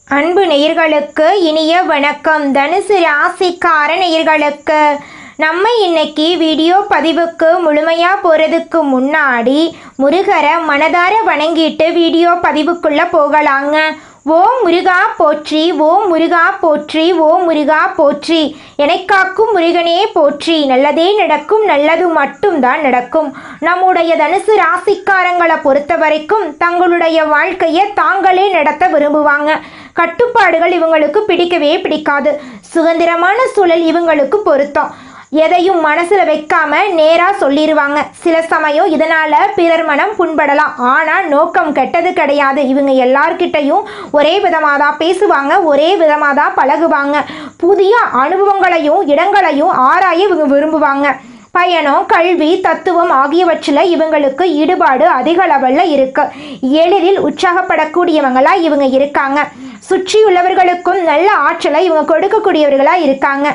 அன்பு நேயர்களுக்கு இனிய வணக்கம். தனுசு ராசிக்கார நேயர்களுக்கு நம்ம இன்னைக்கு வீடியோ பதிவுக்கு முழுமையாக போகிறதுக்கு முன்னாடி முருகரை மனதார வணங்கிட்டு வீடியோ பதிவுக்குள்ளே போகலாங்க. ஓம் முருகா போற்றி, ஓம் முருகா போற்றி, ஓம் முருகா போற்றி, எனக்காக்கும் முருகனே போற்றி. நல்லதே நடக்கும், நல்லது மட்டும்தான் நடக்கும். நம்முடைய தனுசு ராசிக்காரங்களை பொறுத்த வரைக்கும் தங்களுடைய வாழ்க்கையை தாங்களே நடத்த விரும்புவாங்க. கட்டுப்பாடுகள் இவங்களுக்கு பிடிக்கவே பிடிக்காது. சுதந்திரமான சூழல் இவங்களுக்கு பொருத்தம். எதையும் மனசில் வைக்காம நேராக சொல்லிடுவாங்க. சில சமயம் இதனால் பிறர் மனம் புண்படலாம். ஆனால் நோக்கம் கெட்டது கிடையாது. இவங்க எல்லார்கிட்டையும் ஒரே விதமாக தான் பேசுவாங்க, ஒரே விதமாக தான் பழகுவாங்க. புதிய அனுபவங்களையும் இடங்களையும் ஆராய இவங்க விரும்புவாங்க. பயணம், கல்வி, தத்துவம் ஆகியவற்றில் இவங்களுக்கு ஈடுபாடு அதிக லெவலில் இருக்கு. எளிதில் உற்சாகப்படக்கூடியவங்களா இவங்க இருக்காங்க. சுற்றியுள்ளவர்களுக்கும் நல்ல ஆற்றலை இவங்க கொடுக்கக்கூடியவர்களாக இருக்காங்க.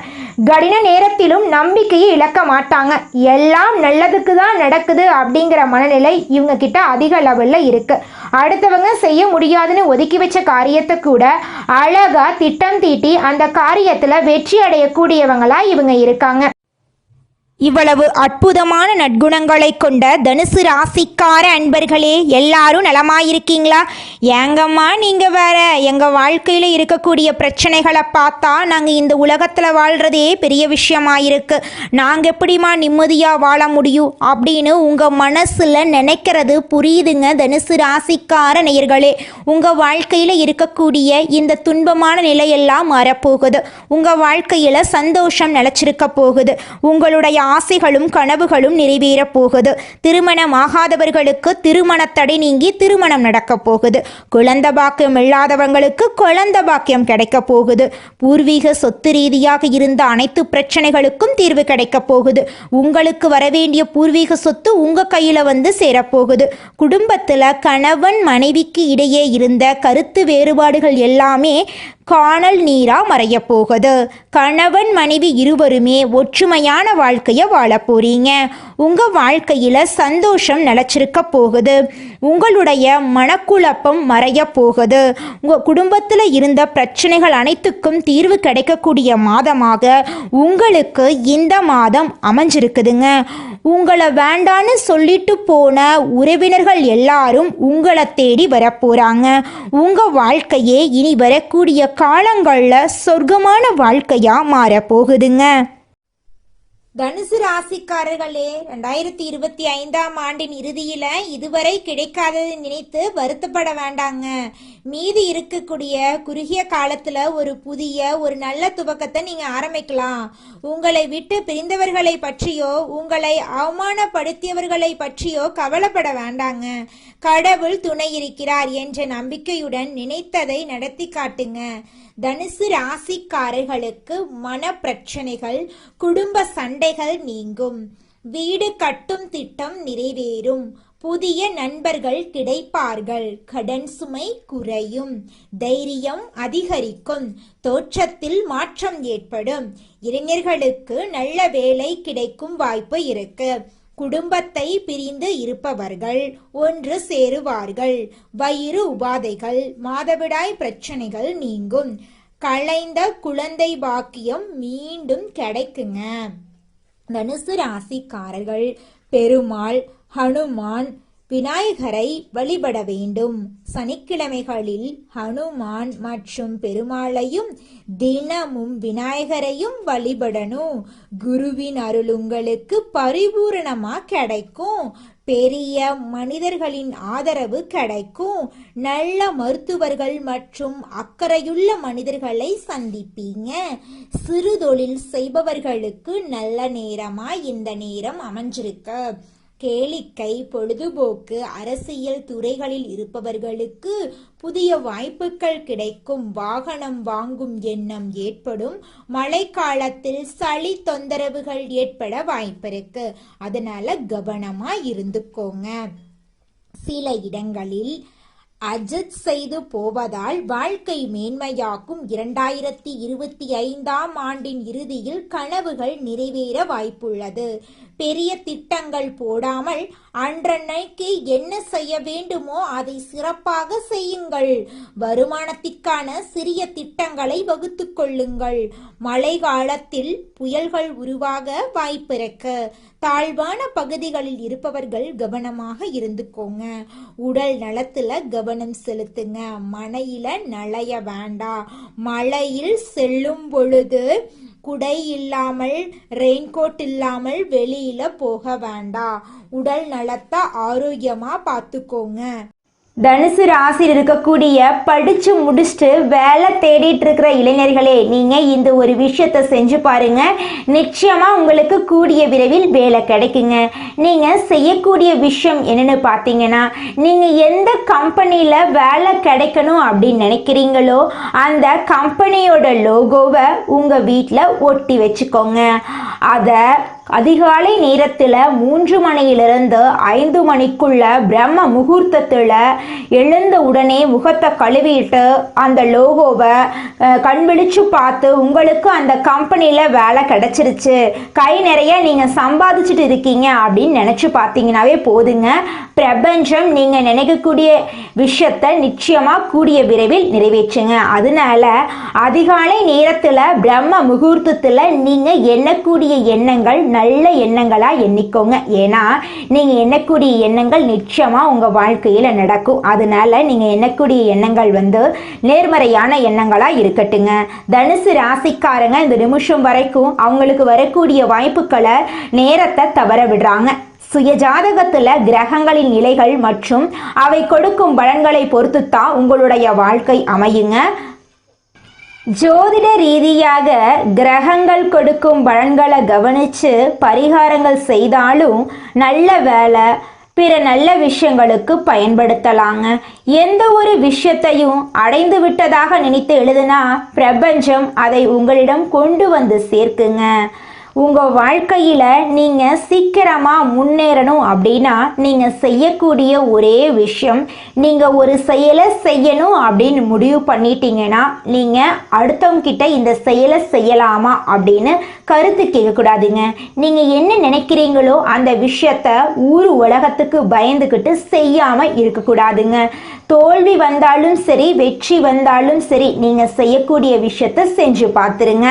கடின நேரத்திலும் நம்பிக்கையை இழக்க மாட்டாங்க. எல்லாம் நல்லதுக்கு தான் நடக்குது அப்படிங்கிற மனநிலை இவங்க கிட்ட அதிக லெவலில் இருக்கு. அடுத்தவங்க செய்ய முடியாதுன்னு ஒதுக்கி வச்ச காரியத்தை கூட அழகா திட்டம் தீட்டி அந்த காரியத்தில் வெற்றி அடையக்கூடியவங்களா இவங்க இருக்காங்க. இவ்வளவு அற்புதமான நற்குணங்களை கொண்ட தனுசு ராசிக்கார அன்பர்களே, எல்லாரும் நலமாயிருக்கீங்களா? ஏங்கம்மா நீங்கள் வேற, எங்கள் வாழ்க்கையில் இருக்கக்கூடிய பிரச்சனைகளை பார்த்தா நாங்கள் இந்த உலகத்தில் வாழ்கிறதே பெரிய விஷயமாயிருக்கு, நாங்கள் எப்படிமா நிம்மதியாக வாழ முடியும் அப்படின்னு உங்கள் மனசில் நினைக்கிறது புரியுதுங்க. தனுசு ராசிக்கார நேயர்களே, உங்கள் வாழ்க்கையில் இருக்கக்கூடிய இந்த துன்பமான நிலையெல்லாம் மாறப்போகுது. உங்கள் வாழ்க்கையில் சந்தோஷம் நிலச்சிருக்க போகுது. உங்களுடைய ஆசைகளும் கனவுகளும் நிறைவேற போகுது. திருமணமாகாதவர்களுக்கு திருமண தடை நீங்கி திருமணம் நடக்க போகுது. குழந்தை பாக்கியம் இல்லாதவங்களுக்கு குழந்தை பாக்கியம் கிடைக்க போகுது. பூர்வீக சொத்து ரீதியாக இருந்த அனைத்து பிரச்சனைகளுக்கும் தீர்வு கிடைக்க போகுது. உங்களுக்கு வரவேண்டிய பூர்வீக சொத்து உங்க கையில வந்து சேரப்போகுது. குடும்பத்துல கணவன் மனைவிக்கு இடையே இருந்த கருத்து வேறுபாடுகள் எல்லாமே காணல் நீரா மறைய போகுது. கணவன் மனைவி இருவருமே ஒற்றுமையான வாழ்க்கையை வாழ போறீங்க. உங்க வாழ்க்கையில சந்தோஷம் நிலச்சிருக்க போகுது. உங்களுடைய மனக்குழப்பம் மறைய போகுது. உங்க குடும்பத்தில் இருந்த பிரச்சனைகள் அனைத்துக்கும் தீர்வு கிடைக்கக்கூடிய மாதமாக உங்களுக்கு இந்த மாதம் அமைஞ்சிருக்குதுங்க. உங்களை வேண்டான்னு சொல்லிட்டு போன உறவினர்கள் எல்லாரும் உங்களை தேடி வரப்போறாங்க. உங்க வாழ்க்கையே இனி வரக்கூடிய காலங்களில் சொர்க்கமான வாழ்க்கையா மாறப்போகுதுங்க. தனுசு ராசிக்காரர்களே, 2025ஆம் ஆண்டின் இறுதியில இதுவரை கிடைக்காததை நினைத்து வருத்தப்பட வேண்டாங்க. மீதி இருக்கக்கூடிய குறுகிய காலத்துல ஒரு நல்ல துவக்கத்தை நீங்க ஆரம்பிக்கலாம். உங்களை விட்டு பிரிந்தவர்களை பற்றியோ உங்களை அவமானப்படுத்தியவர்களை பற்றியோ கவலைப்பட வேண்டாங்க. கடவுள் துணை இருக்கிறார் என்ற நம்பிக்கையுடன் நினைத்ததை நடத்தி காட்டுங்க. தனுசு ராசிக்காரர்களுக்கு மன பிரச்சனைகள், குடும்ப சண்டைகள் நீங்கும். வீடு கட்டும் திட்டம் நிறைவேறும். புதிய நண்பர்கள் கிடைப்பார்கள். கடன் சுமை குறையும். தைரியம் அதிகரிக்கும். தோற்றத்தில் மாற்றம் ஏற்படும். இளைஞர்களுக்கு நல்ல வேலை கிடைக்கும் வாய்ப்பு இருக்கு. குடும்பத்தை பிரிந்து இருப்பவர்கள் ஒன்று சேருவார்கள். வயிறு உபாதைகள், மாதவிடாய் பிரச்சனைகள் நீங்கும். கலைந்த குழந்தை பாக்கியம் மீண்டும் கிடைக்குங்க. தனுசு ராசிக்காரர்கள் பெருமாள், ஹனுமான், விநாயகரை வழிபட வேண்டும். சனிக்கிழமைகளில் ஹனுமான் மற்றும் பெருமாளையும் தினமும் விநாயகரையும் வழிபடணும். குருவின் அருள் உங்களுக்கு பரிபூரணமா கிடைக்கும். பெரிய மனிதர்களின் ஆதரவு கிடைக்கும். நல்ல மருத்துவர்கள் மற்றும் அக்கறையுள்ள மனிதர்களை சந்திப்பீங்க. சிறு தொழில் செய்பவர்களுக்கு நல்ல நேரமா இந்த நேரம் அமைஞ்சிருக்கு. கேளிக்கை, பொழுதுபோக்கு, அரசியல் துறைகளில் இருப்பவர்களுக்கு புதிய வாய்ப்புகள் கிடைக்கும். வாகனம் வாங்கும் எண்ணம் ஏற்படும். மழை காலத்தில் சளி தொந்தரவுகள் ஏற்பட வாய்ப்பிருக்கு. அதனால கவனமா இருந்துக்கோங்க. சில இடங்களில் அட்ஜஸ்ட் செய்து போவதால் வாழ்க்கை மேன்மையாக்கும். 2025ஆம் ஆண்டின் இறுதியில் கனவுகள் நிறைவேற வாய்ப்புள்ளது. பெரிய திட்டங்கள் போடாமல் அன்றன்னைக்கு என்ன செய்ய வேண்டுமோ அதை சிறப்பாக செய்யுங்கள். வருமானத்திற்கான சிறிய திட்டங்களை வகுத்து கொள்ளுங்கள். மழை காலத்தில் புயல்கள் உருவாக வாய்ப்பிருக்கு. தாழ்வான பகுதிகளில் இருப்பவர்கள் கவனமாக இருந்துக்கோங்க. உடல் நலத்துல கவனம் செலுத்துங்க. மழையில நனைய வேண்டாம். மழையில் செல்லும் பொழுது குடை இல்லாமல் ரெயின்கோட் இல்லாமல் வெளியில போக வேண்டாம். உடல் நலத்தை ஆரோக்கியமா பார்த்துக்கோங்க. தனுசு ராசியில் இருக்கக்கூடிய படிச்சு முடிச்சுட்டு வேலை தேடிட்டு இருக்கிற இளைஞர்களே, நீங்க இந்த ஒரு விஷயத்த செஞ்சு பாருங்க. நிச்சயமா உங்களுக்கு கூடிய விரைவில் வேலை கிடைக்குங்க. நீங்க செய்யக்கூடிய விஷயம் என்னன்னு பார்த்தீங்கன்னா, நீங்க எந்த கம்பெனியில வேலை கிடைக்கணும் அப்படின்னு நினைக்கிறீங்களோ அந்த கம்பெனியோட லோகோவை உங்க வீட்டில் ஒட்டி வச்சுக்கோங்க. அதை அதிகாலை நேரத்தில் 3 மணியிலிருந்து 5 மணிக்குள்ள பிரம்ம முகூர்த்தத்தில் எழுந்த உடனே முகத்தை கழுவிட்டு அந்த லோகோவை கண் விழிச்சு பார்த்து உங்களுக்கு அந்த கம்பெனியில் வேலை கிடைச்சிருச்சு, கை நிறைய நீங்கள் சம்பாதிச்சுட்டு இருக்கீங்க அப்படின்னு நினச்சி பார்த்தீங்கன்னாவே போதுங்க. பிரபஞ்சம் நீங்கள் நினைக்கக்கூடிய விஷயத்தை நிச்சயமாக கூடிய விரைவில் நிறைவேற்றுங்க. அதனால அதிகாலை நேரத்தில் பிரம்ம முகூர்த்தத்தில் நீங்கள் எண்ணக்கூடிய எண்ணங்கள் நல்ல எண்ணங்களா எண்ணிக்கோங்க. ஏன்னா நீங்க எண்ணக்கூடிய எண்ணங்கள் நிச்சயமா உங்க வாழ்க்கையில நடக்கும். அதனால நீங்க எண்ணக்கூடிய எண்ணங்கள் நேர்மறையான எண்ணங்களா இருக்கட்டுங்க. தனுசு ராசிக்காரங்க இந்த நிமிஷம் வரைக்கும் அவங்களுக்கு வரக்கூடிய வாய்ப்புகளை நேரத்தை தவற விடுறாங்க. சுயஜாதகத்துல கிரகங்களின் நிலைகள் மற்றும் அவை கொடுக்கும் பலன்களை பொறுத்து தான் உங்களுடைய வாழ்க்கை அமையுங்க. ஜோதிட ரீதியாக கிரகங்கள் கொடுக்கும் பலன்களை கவனித்து பரிகாரங்கள் செய்தாலும் நல்ல வேலை பிற நல்ல விஷயங்களுக்கு பயன்படுத்தலாங்க. எந்த ஒரு விஷயத்தையும் அடைந்து விட்டதாக நினைத்து எழுதுனா பிரபஞ்சம் அதை உங்களிடம் கொண்டு வந்து சேர்க்குங்க. உங்கள் வாழ்க்கையில் நீங்கள் சீக்கிரமாக முன்னேறணும் அப்படின்னா நீங்கள் செய்யக்கூடிய ஒரே விஷயம், நீங்கள் ஒரு செயலை செய்யணும் அப்படின்னு முடிவு பண்ணிட்டீங்கன்னா நீங்கள் அடுத்தவங்கிட்ட இந்த செயலை செய்யலாமா அப்படின்னு கருத்து கேட்கக்கூடாதுங்க. நீங்கள் என்ன நினைக்கிறீங்களோ அந்த விஷயத்த ஊர் உலகத்துக்கு பயந்துக்கிட்டு செய்யாமல் இருக்கக்கூடாதுங்க. தோல்வி வந்தாலும் சரி வெற்றி வந்தாலும் சரி நீங்கள் செய்யக்கூடிய விஷயத்த செஞ்சு பார்த்துருங்க.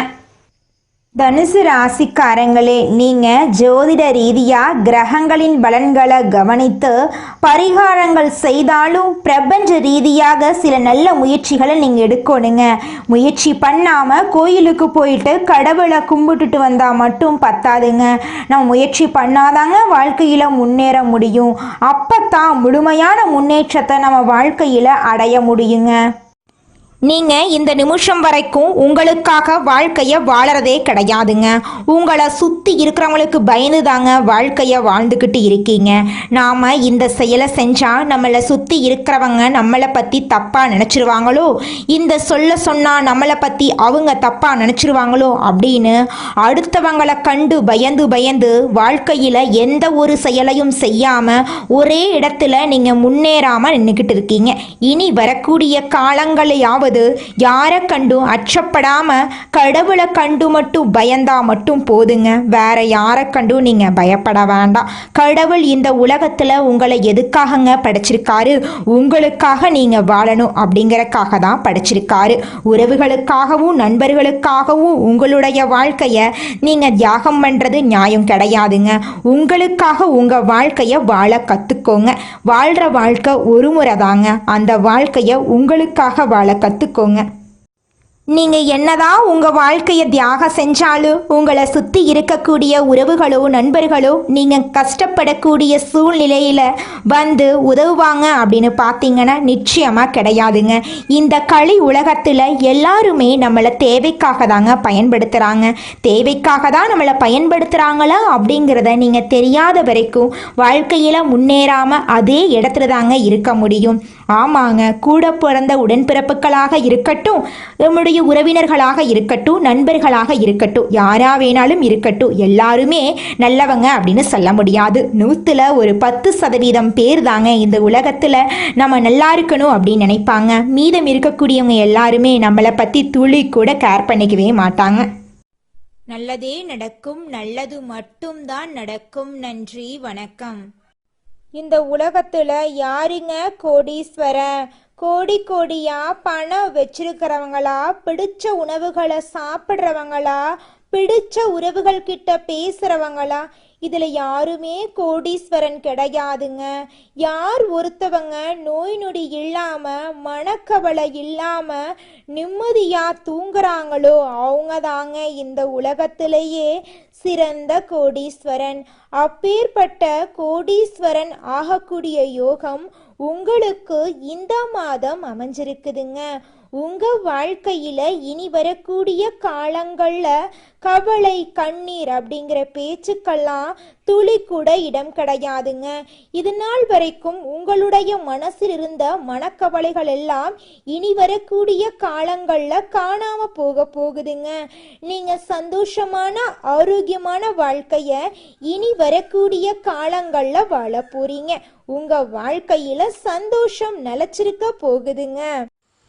தனுசு ராசிக்காரங்களே, நீங்கள் ஜோதிட ரீதியாக கிரகங்களின் பலன்களை கவனித்து பரிகாரங்கள் செய்தாலும் பிரபஞ்ச ரீதியாக சில நல்ல முயற்சிகளை நீங்கள் எடுக்கணுங்க. முயற்சி பண்ணாமல் கோயிலுக்கு போயிட்டு கடவுளை கும்பிட்டுட்டு வந்தால் மட்டும் பத்தாதுங்க. நம்ம முயற்சி பண்ணாதாங்க வாழ்க்கையில் முன்னேற முடியும். அப்போ தான் முழுமையான முன்னேற்றத்தை நம்ம வாழ்க்கையில் அடைய முடியுங்க. நீங்கள் இந்த நிமிஷம் வரைக்கும் உங்களுக்காக வாழ்க்கையை வாழறதே கிடையாதுங்க. உங்களை சுற்றி இருக்கிறவங்களுக்கு பயந்து தாங்க வாழ்க்கையை வாழ்ந்துக்கிட்டு இருக்கீங்க. நாம் இந்த செயலை செஞ்சால் நம்மளை சுற்றி இருக்கிறவங்க நம்மளை பற்றி தப்பாக நினச்சிருவாங்களோ, இந்த சொன்னால் நம்மளை பற்றி அவங்க தப்பாக நினச்சிருவாங்களோ அப்படின்னு அடுத்தவங்களை கண்டு பயந்து வாழ்க்கையில் எந்த ஒரு செயலையும் செய்யாமல் ஒரே இடத்துல நீங்கள் முன்னேறாமல் நின்றுக்கிட்டு இருக்கீங்க. இனி வரக்கூடிய காலங்களையாவது யாரை கண்டும் அச்சப்படாம கடவுளை கண்டு மட்டும் பயந்தா மட்டும் போதுங்க. வேற யாரை கண்டும் நீங்க பயப்பட வேண்டாம். கடவுள் இந்த உலகத்துல உங்களை எதுக்காகங்க படைச்சிருக்காரு? உங்களுக்காக நீங்க வாழணும் அப்படிங்கறக்காக தான் படைச்சிருக்காரு. உறவுகளுக்காகவும் நண்பர்களுக்காகவும் உங்களுடைய வாழ்க்கைய நீங்க தியாகம் பண்றது நியாயம் கிடையாதுங்க. உங்களுக்காக உங்க வாழ்க்கைய வாழ கத்துக்கோங்க. வாழ்ற வாழ்க்கை ஒரு முறை தாங்க. அந்த வாழ்க்கைய உங்களுக்காக வாழ கத்துக்கோங்க. நீங்கள் என்னதான் உங்கள் வாழ்க்கையை தியாகம் செஞ்சாலும் உங்களை சுற்றி இருக்கக்கூடிய உறவுகளோ நண்பர்களோ நீங்கள் கஷ்டப்படக்கூடிய சூழ்நிலையில் உதவுவாங்க அப்படின்னு பார்த்தீங்கன்னா நிச்சயமாக கிடையாதுங்க. இந்த களி உலகத்தில் எல்லாருமே நம்மளை தேவைக்காக தாங்க பயன்படுத்துகிறாங்க. தேவைக்காக தான் நம்மளை பயன்படுத்துகிறாங்களா அப்படிங்கிறத நீங்கள் தெரியாத வரைக்கும் வாழ்க்கையில் முன்னேறாமல் அதே இடத்துல தாங்க இருக்க முடியும். ஆமாங்க, கூட பிறந்த உடன்பிறப்புகளாக இருக்கட்டும், நம்முடைய உறவினர்களாக இருக்கட்டும், நண்பர்களாக இருக்கட்டும், யாரா வேணாலும் இருக்கட்டும், எல்லாருமே நல்லவங்க அப்படின்னு சொல்ல முடியாது. 100ல் ஒரு 10% பேர் தாங்க இந்த உலகத்தில் நம்ம நல்லா இருக்கணும் அப்படின்னு நினைப்பாங்க. மீதம் இருக்கக்கூடியவங்க எல்லாருமே நம்மளை பற்றி துளி கூட கேர் பண்ணிக்கவே மாட்டாங்க. நல்லதே நடக்கும், நல்லது மட்டும்தான் நடக்கும். நன்றி, வணக்கம். இந்த உலகத்துல யாருங்க கோடீஸ்வரன்? கோடி கோடியா பணம் வச்சிருக்கிறவங்களா, பிடிச்ச உணவுகளை சாப்பிட்றவங்களா, பிடிச்ச உறவுகள் கிட்ட பேசுறவங்களா? இதுல யாருமே கோடீஸ்வரன் கிடையாதுங்க. யார் ஒருத்தவங்க நோய் நொடி இல்லாம, மனக்கவலை இல்லாம நிம்மதியா தூங்குறாங்களோ அவங்க தாங்க இந்த உலகத்திலேயே சிறந்த கோடீஸ்வரன். அப்பேற்பட்ட கோடீஸ்வரன் ஆகக்கூடிய யோகம் உங்களுக்கு இந்த மாதம் அமைஞ்சிருக்குதுங்க. உங்க வாழ்க்கையில இனி வரக்கூடிய காலங்கள்ல கவலை, கண்ணீர் அப்படிங்கிற பேச்சுக்கெல்லாம் துளி கூட இடம் கிடையாதுங்க. இது நாள் வரைக்கும் உங்களுடைய மனசில் இருந்த மனக்கவலைகள் எல்லாம் இனி வரக்கூடிய காலங்கள்ல காணாம போகுதுங்க. நீங்க சந்தோஷமான ஆரோக்கியமான வாழ்க்கைய இனி வரக்கூடிய காலங்கள்ல வாழ போறீங்க. உங்க வாழ்க்கையில சந்தோஷம் நிலைச்சிருக்க போகுதுங்க.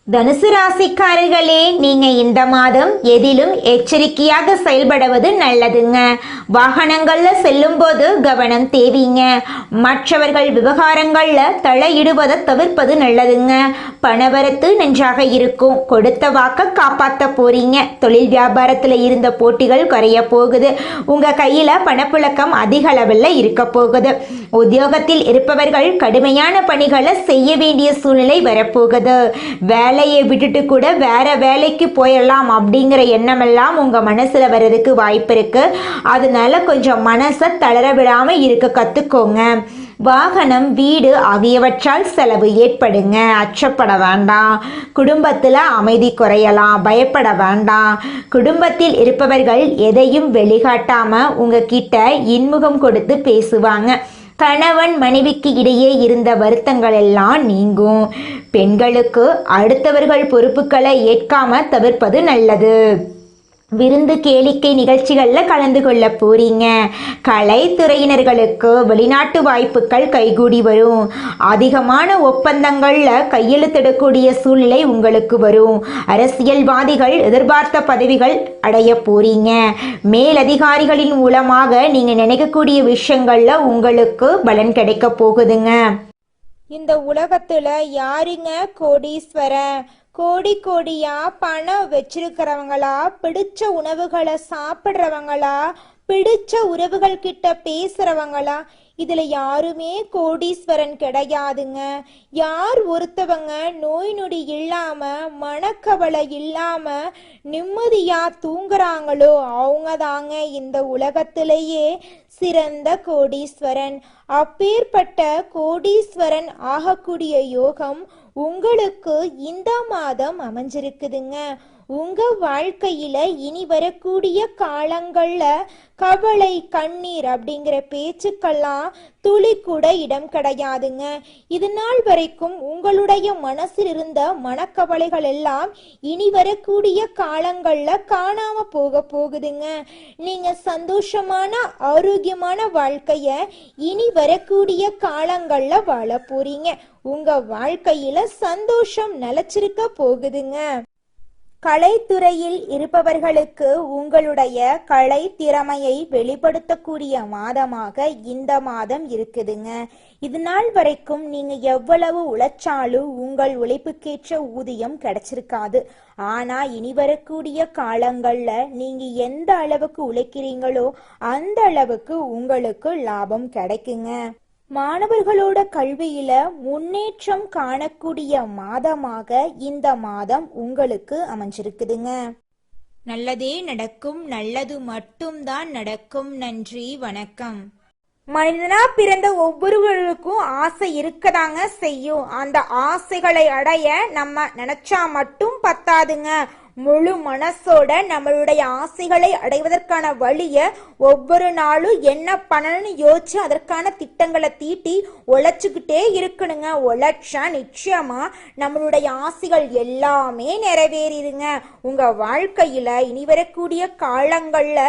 தனுசு ராசிக்காரர்களே, நீங்க இந்த மாதம் எதிலும் எச்சரிக்கையாக செயல்படுவது நல்லதுங்க. வாகனங்கள்ல செல்லும் போது கவனம் தேவைங்க. மற்றவர்கள் விவகாரங்கள்ல தலையிடுவதை தவிர்ப்பது நல்லதுங்க. பணவரத்து நன்றாக இருக்கும். கொடுத்த வாக்க காப்பாற்ற போறீங்க. தொழில் வியாபாரத்துல இருந்த போட்டிகள் குறைய போகுது. உங்க கையில பணப்புழக்கம் அதிக அளவில் இருக்க போகுது. உத்தியோகத்தில் இருப்பவர்கள் கடுமையான பணிகளை செய்ய வேண்டிய சூழ்நிலை வரப்போகுது. வேலையை விட்டுட்டு கூட வேற வேலைக்கு போயிடலாம் அப்படிங்கிற எண்ணமெல்லாம் உங்க மனசுல வர்றதுக்கு வாய்ப்பு இருக்கு. அதனால கொஞ்சம் மனசை தளர விடாம இருக்க கத்துக்கோங்க. வாகனம், வீடு ஆகியவற்றால் செலவு ஏற்படுங்க. அச்சப்பட வேண்டாம். குடும்பத்தில் அமைதி குறையலாம். பயப்பட வேண்டாம். குடும்பத்தில் இருப்பவர்கள் எதையும் வெளிக்காட்டாம உங்ககிட்ட இன்முகம் கொடுத்து பேசுவாங்க. கணவன் மனைவிக்கு இடையே இருந்த வருத்தங்கள் எல்லாம் நீங்கும். பெண்களுக்கு அடுத்தவர்கள் பொறுப்புகளை ஏற்காம தவிர்ப்பது நல்லது. விருந்து, கேளிக்கை நிகழ்ச்சிகளில் கலந்து கொள்ள போறீங்க. கலைத்துறையினர்களுக்கு வெளிநாட்டு வாய்ப்புகள் கைகூடி வரும். அதிகமான ஒப்பந்தங்களில் கையெழுத்திடக்கூடிய சூழ்நிலை உங்களுக்கு வரும். அரசியல்வாதிகள் எதிர்பார்த்த பதவிகள் அடைய போறீங்க. மேலதிகாரிகளின் மூலமாக நீங்க நினைக்கக்கூடிய விஷயங்கள்ல உங்களுக்கு பலன் கிடைக்க போகுதுங்க. இந்த உலகத்துல யாருங்க கோடீஸ்வரன்? கோடி கோடியா பணம் வச்சிருக்கிறவங்களா, பிடிச்ச உணவுகளை சாப்பிட்றவங்களா, பிடிச்ச உறவுகள் கிட்ட பேசுறவங்களா? இதுல யாருமே கோடீஸ்வரன் கிடையாதுங்க. யார் ஒருத்தவங்க நோய் நொடி இல்லாம, மனக்கவலை இல்லாம நிம்மதியா தூங்குறாங்களோ அவங்க தாங்க இந்த உலகத்திலேயே சிறந்த கோடீஸ்வரன். அப்பேற்பட்ட கோடீஸ்வரன் ஆகக்கூடிய யோகம் உங்களுக்கு இந்த மாதம் அமைஞ்சிருக்குதுங்க. உங்க வாழ்க்கையில இனி வரக்கூடிய காலங்கள்ல கவலை, கண்ணீர் அப்படிங்கிற பேச்சுக்கெல்லாம் துளி கூட இடம் கிடையாதுங்க. இது நாள் வரைக்கும் உங்களுடைய மனசில் இருந்த மனக்கவலைகள் எல்லாம் இனி வரக்கூடிய காலங்கள்ல காணாம போகுதுங்க. நீங்க சந்தோஷமான ஆரோக்கியமான வாழ்க்கைய இனி வரக்கூடிய காலங்கள்ல வாழ போறீங்க. உங்க வாழ்க்கையில சந்தோஷம் நிலைச்சிருக்க போகுதுங்க. கலைத்துறையில் இருப்பவர்களுக்கு உங்களுடைய கலை திறமையை வெளிப்படுத்தக்கூடிய மாதமாக இந்த மாதம் இருக்குதுங்க. இது நாள் வரைக்கும் நீங்க எவ்வளவு உழைச்சாலும் உங்கள் உழைப்புக்கேற்ற ஊதியம் கிடைச்சிருக்காது. ஆனா இனி வரக்கூடிய காலங்கள்ல நீங்க எந்த அளவுக்கு உழைக்கிறீங்களோ அந்த அளவுக்கு உங்களுக்கு லாபம் கிடைக்குங்க. மாணவர்களோட கல்வியில முன்னேற்றம் காணக்கூடிய மாதமாக இந்த மாதம் உங்களுக்கு அமைஞ்சிருக்குதுங்க. நல்லதே நடக்கும், நல்லது மட்டும்தான் நடக்கும். நன்றி, வணக்கம். மனிதனா பிறந்த ஒவ்வொருவருக்கும் ஆசை இருக்கதாங்க செய்யும். அந்த ஆசைகளை அடைய நம்ம நினைச்சா மட்டும் பத்தாதுங்க. முழு மனசோட நம்மளுடைய ஆசைகளை அடைவதற்கான வழிய ஒவ்வொரு நாளும் என்ன பண்ணணும்னு யோசிச்சு அதற்கான திட்டங்களை தீட்டி உழைச்சுக்கிட்டே இருக்கணுங்க. உழைச்சா நிச்சயமா நம்மளுடைய ஆசைகள் எல்லாமே நிறைவேறிடுங்க. உங்க வாழ்க்கையில இனி வரக்கூடிய காலங்கள்ல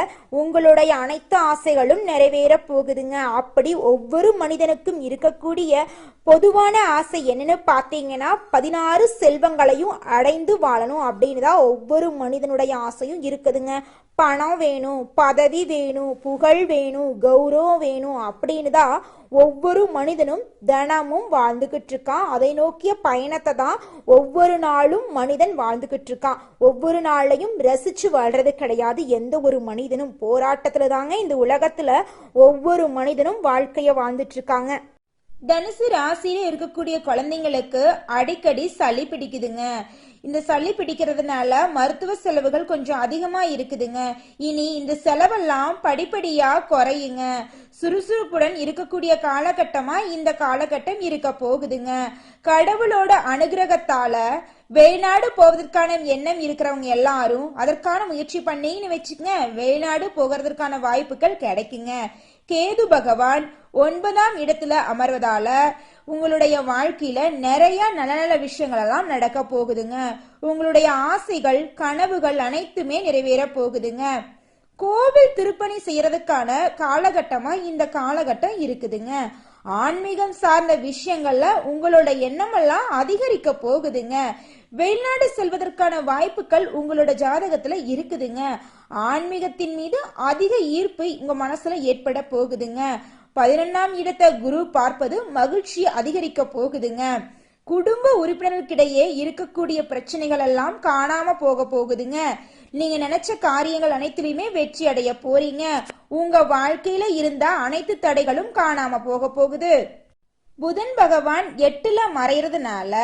உங்களுடைய அனைத்து ஆசைகளும் நிறைவேற போகுதுங்க. அப்படி ஒவ்வொரு மனிதனுக்கும் இருக்கக்கூடிய பொதுவான ஆசை என்னன்னு பார்த்தீங்கன்னா 16 செல்வங்களையும் அடைந்து வாழணும் அப்படின்னு தான் ஒவ்வொரு மனிதனுடைய ஆசையும் இருக்குதுங்க. பணம் வேணும், பதவி வேணும், புகழ் வேணும், கௌரவம் வேணும் அப்படின்னு தான் ஒவ்வொரு மனிதனும் தினமும் வாழ்ந்துகிட்டு இருக்கான். அதை நோக்கிய பயணத்தை தான் ஒவ்வொரு நாளும் மனிதன் வாழ்ந்துகிட்டு இருக்கான். ஒவ்வொரு நாளையும் ரசிச்சு வாழ்றது கிடையாது. எந்த ஒரு மனிதனும் போராட்டத்துல தாங்க இந்த உலகத்துல ஒவ்வொரு மனிதனும் வாழ்க்கைய வாழ்ந்துட்டு இருக்காங்க. தனுசு ராசியில இருக்கக்கூடிய குழந்தைங்களுக்கு அடிக்கடி சளி பிடிக்குதுங்க. இந்த சளி பிடிக்கிறதுனால மருத்துவ செலவுகள் கொஞ்சம் அதிகமா இருக்குதுங்க. இனி இந்த செலவெல்லாம் படிப்படியா குறையுங்க. சுறுசுறுப்புடன் இருக்கக்கூடிய காலகட்டமா இந்த காலகட்டம் இருக்க போகுதுங்க. கடவுளோட அனுகிரகத்தால வெளிநாடு போவதற்கான எண்ணம் இருக்கிறவங்க எல்லாரும் அதற்கான முயற்சி பண்ணின்னு வச்சுக்கங்க, வெளிநாடு போகிறதுக்கான வாய்ப்புகள் கிடைக்குங்க. கேது பகவான் 9ஆம் இடத்துல அமர்வதால உங்களுடைய வாழ்க்கையில நிறைய நல்ல நல்ல விஷயங்கள் எல்லாம் நடக்க போகுதுங்க. உங்களுடைய ஆசைகள் கனவுகள் அனைத்துமே நிறைவேற போகுதுங்க. கோவில் திருப்பணி செய்யறதுக்கான காலகட்டமா இந்த காலகட்டம் இருக்குதுங்க. ஆன்மீகம் சார்ந்த விஷயங்கள்ல உங்களோட எண்ணம் எல்லாம் அதிகரிக்க போகுதுங்க. வெளிநாடு செல்வதற்கான வாய்ப்புகள் உங்களோட ஜாதகத்துல இருக்குதுங்க. ஆன்மீகத்தின் மீது அதிக ஈர்ப்பு உங்க மனசுல ஏற்பட போகுதுங்க. 11ஆம் இடத்தை குரு பார்ப்பது மகிழ்ச்சி அதிகரிக்க போகுதுங்க. குடும்ப உறுப்பினர்களுக்கிடையே இருக்கக்கூடிய பிரச்சனைகள் எல்லாம் காணாம போக போகுதுங்க. நீங்க நினைச்ச காரியங்கள் அனைத்திலுமே வெற்றி அடைய போறீங்க. உங்க வாழ்க்கையில இருந்த அனைத்து தடைகளும் காணாம போக போகுது. புதன் பகவான் 8ல மறைறதுனால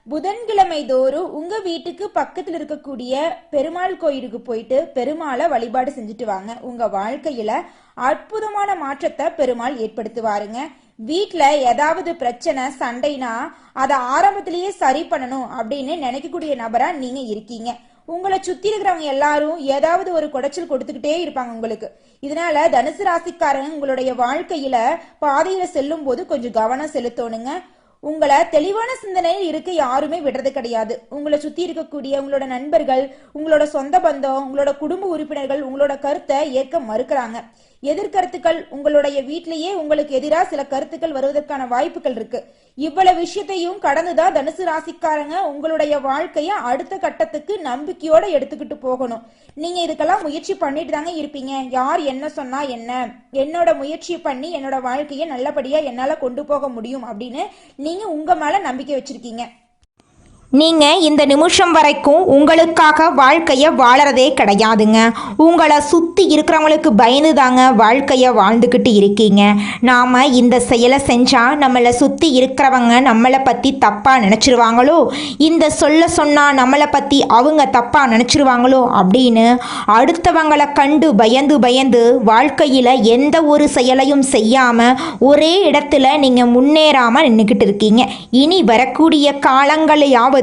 புதன்கிழமை தோறும் உங்க வீட்டுக்கு பக்கத்துல இருக்கக்கூடிய பெருமாள் கோயிலுக்கு போயிட்டு பெருமாளை வழிபாடு செஞ்சுட்டு வாங்க. உங்க வாழ்க்கையில அற்புதமான மாற்றத்தை பெருமாள் ஏற்படுத்துவாருங்க. வீட்டுல ஏதாவது பிரச்சனை சண்டைனா அதை ஆரம்பத்திலேயே சரி பண்ணணும் அப்படின்னு நினைக்கக்கூடிய நபரா நீங்க இருக்கீங்க. உங்களை சுத்தி இருக்கிறவங்க எல்லாரும் ஏதாவது ஒரு குடைச்சல் கொடுத்துக்கிட்டே இருப்பாங்க உங்களுக்கு. இதனால தனுசு ராசிக்காரங்க உங்களுடைய வாழ்க்கையில பாதையில செல்லும் போது கொஞ்சம் கவனம் செலுத்தணுங்க. உங்களை தெளிவான சிந்தனையில் இருக்க யாருமே விடுறது கிடையாது. உங்களை சுத்தி இருக்கக்கூடிய உங்களோட நண்பர்கள், உங்களோட சொந்த பந்தம், உங்களோட குடும்ப உறுப்பினர்கள் உங்களோட கருத்தை ஏற்க மறுக்கிறாங்க. எதிர்கருத்துக்கள் உங்களுடைய வீட்டிலேயே உங்களுக்கு எதிராக சில கருத்துக்கள் வருவதற்கான வாய்ப்புகள் இருக்கு. இவ்வளவு விஷயத்தையும் கடந்துதான் தனுசு ராசிக்காரங்க உங்களுடைய வாழ்க்கைய அடுத்த கட்டத்துக்கு நம்பிக்கையோட எடுத்துக்கிட்டு போகணும். நீங்க இதுக்கெல்லாம் முயற்சி பண்ணிட்டு தாங்க இருப்பீங்க. யார் என்ன சொன்னா என்ன, என்னோட முயற்சி பண்ணி என்னோட வாழ்க்கைய நல்லபடியா என்னால கொண்டு போக முடியும் அப்படின்னு நீங்க உங்க மேல நம்பிக்கை வச்சிருக்கீங்க. நீங்க இந்த நிமிஷம் வரைக்கும் உங்களுக்காக வாழ்க்கைய வாழறதே கிடையாதுங்க. உங்களை சுத்தி இருக்கிறவங்களுக்கு பயந்து தாங்க வாழ்க்கைய வாழ்ந்துக்கிட்டு இருக்கீங்க. நாம இந்த செயலை செஞ்சா நம்மளை சுத்தி இருக்கிறவங்க நம்மளை பத்தி தப்பா நினைச்சிருவாங்களோ, இந்த சொன்னா நம்மளை பத்தி அவங்க தப்பா நினைச்சிருவாங்களோ அப்படின்னு அடுத்தவங்களை கண்டு பயந்து பயந்து வாழ்க்கையில எந்த ஒரு செயலையும் செய்யாம ஒரே இடத்துல நீங்க முன்னேறாம நின்றுக்கிட்டு இருக்கீங்க. இனி வரக்கூடிய காலங்களையாவது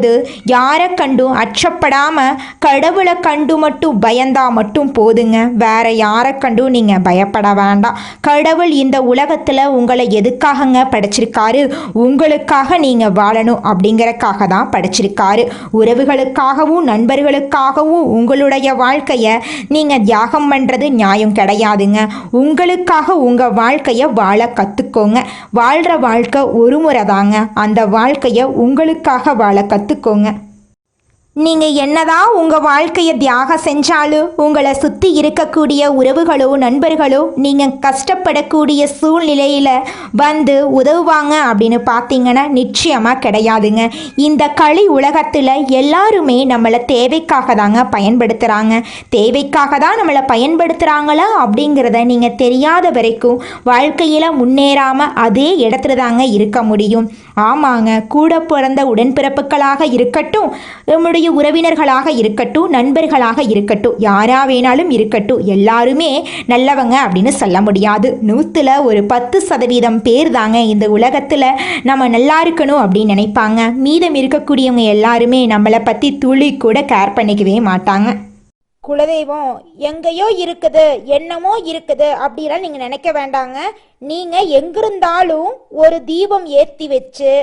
யாரை கண்டும் அச்சப்படாம கடவுளை கண்டு மட்டும் பயந்தா மட்டும் போதுங்க. வேற யாரை கண்டும் நீங்க பயப்பட வேண்டாம். கடவுள் இந்த உலகத்துல உங்களை எதுக்காகங்க படைச்சிருக்காரு? உங்களுக்காக நீங்க வாழணும் அப்படிங்கறக்காக தான் படைச்சிருக்காரு. உறவுகளுக்காகவும் நண்பர்களுக்காகவும் உங்களுடைய வாழ்க்கைய நீங்க தியாகம் பண்றது நியாயம் கிடையாதுங்க. உங்களுக்காக உங்க வாழ்க்கைய வாழ கத்துக்கோங்க. வாழ்ற வாழ்க்கை ஒரு முறை தாங்க. அந்த வாழ்க்கைய உங்களுக்காக வாழ கத்துக்கோங்க. நீங்கள் என்னதான் உங்கள் வாழ்க்கையை தியாகம் செஞ்சாலும் உங்களை சுற்றி இருக்கக்கூடிய உறவுகளோ நண்பர்களோ நீங்கள் கஷ்டப்படக்கூடிய சூழ்நிலையில் வந்து உதவுவாங்க அப்படின்னு பார்த்தீங்கன்னா நிச்சயமாக கிடையாதுங்க. இந்த களி உலகத்தில் எல்லாருமே நம்மளை தேவைக்காக தாங்க பயன்படுத்துகிறாங்க. தேவைக்காக தான் நம்மளை பயன்படுத்துகிறாங்களா அப்படிங்கிறத நீங்கள் தெரியாத வரைக்கும் வாழ்க்கையில் முன்னேறாமல் அதே இடத்துல தாங்க இருக்க முடியும். ஆமாங்க, கூட பிறந்த உடன்பிறப்புகளாக இருக்கட்டும், நம்முடைய உறவினர்களாக இருக்கட்டும், நண்பர்களாக இருக்கட்டும், யாரா வேணாலும் இருக்கட்டும், எல்லாருமே நல்லவங்க அப்படின்னு சொல்ல முடியாது. 100ல் ஒரு 10% பேர் தாங்க இந்த உலகத்தில் நம்ம நல்லா இருக்கணும் அப்படின்னு நினைப்பாங்க. மீதம் இருக்கக்கூடியவங்க எல்லாருமே நம்மளை பற்றி துளி கூட கேர் பண்ணிக்கவே மாட்டாங்க. குலதெய்வம் எங்கேயோ இருக்குது, என்னமோ இருக்குது அப்படிலாம் நீங்க நினைக்க வேண்டாங்க. நீங்க எங்கிருந்தாலும் ஒரு தீபம் ஏற்றி வச்சு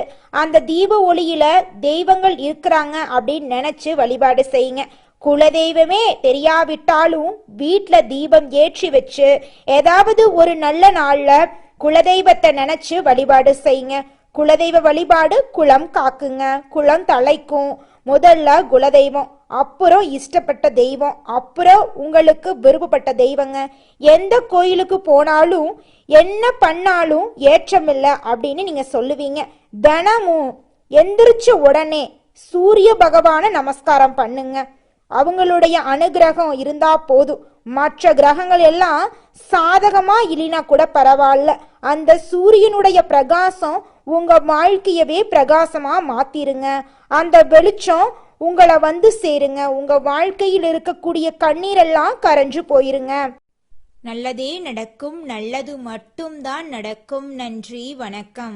அந்த தீப ஒளியில தெய்வங்கள் இருக்கிறாங்க அப்படின்னு நினைச்சு வழிபாடு செய்யுங்க. குலதெய்வமே தெரியாவிட்டாலும் வீட்டில் தீபம் ஏற்றி வச்சு ஏதாவது ஒரு நல்ல நாள்ல குலதெய்வத்தை நினைச்சு வழிபாடு செய்யுங்க. குலதெய்வ வழிபாடு குலம் காக்குங்க, குலம் தலைக்கும். முதல்ல குலதெய்வம், அப்புறம் இஷ்டப்பட்ட தெய்வம், அப்புறம் உங்களுக்கு விருப்பப்பட்ட தெய்வங்க. எந்த கோயிலுக்கு போனாலும் என்ன பண்ணாலும் ஏற்றமில்லை அப்படின்னு நீங்க சொல்லுவீங்க. தினமும் எந்திரிச்ச உடனே சூரிய பகவான நமஸ்காரம் பண்ணுங்க. அவங்களுடைய அனுகிரகம் இருந்தா போதும். மற்ற கிரகங்கள் எல்லாம் சாதகமா இல்லைனா கூட பரவாயில்ல, அந்த சூரியனுடைய பிரகாசம் உங்க வாழ்க்கையவே பிரகாசமா மாத்திருங்க. அந்த வெளிச்சம் உங்களை வந்து சேருங்க. உங்க வாழ்க்கையில் இருக்கக்கூடிய கண்ணீரெல்லாம் கரைஞ்சு போயிருங்க. நல்லதே நடக்கும், நல்லது மட்டும்தான் நடக்கும். நன்றி, வணக்கம்.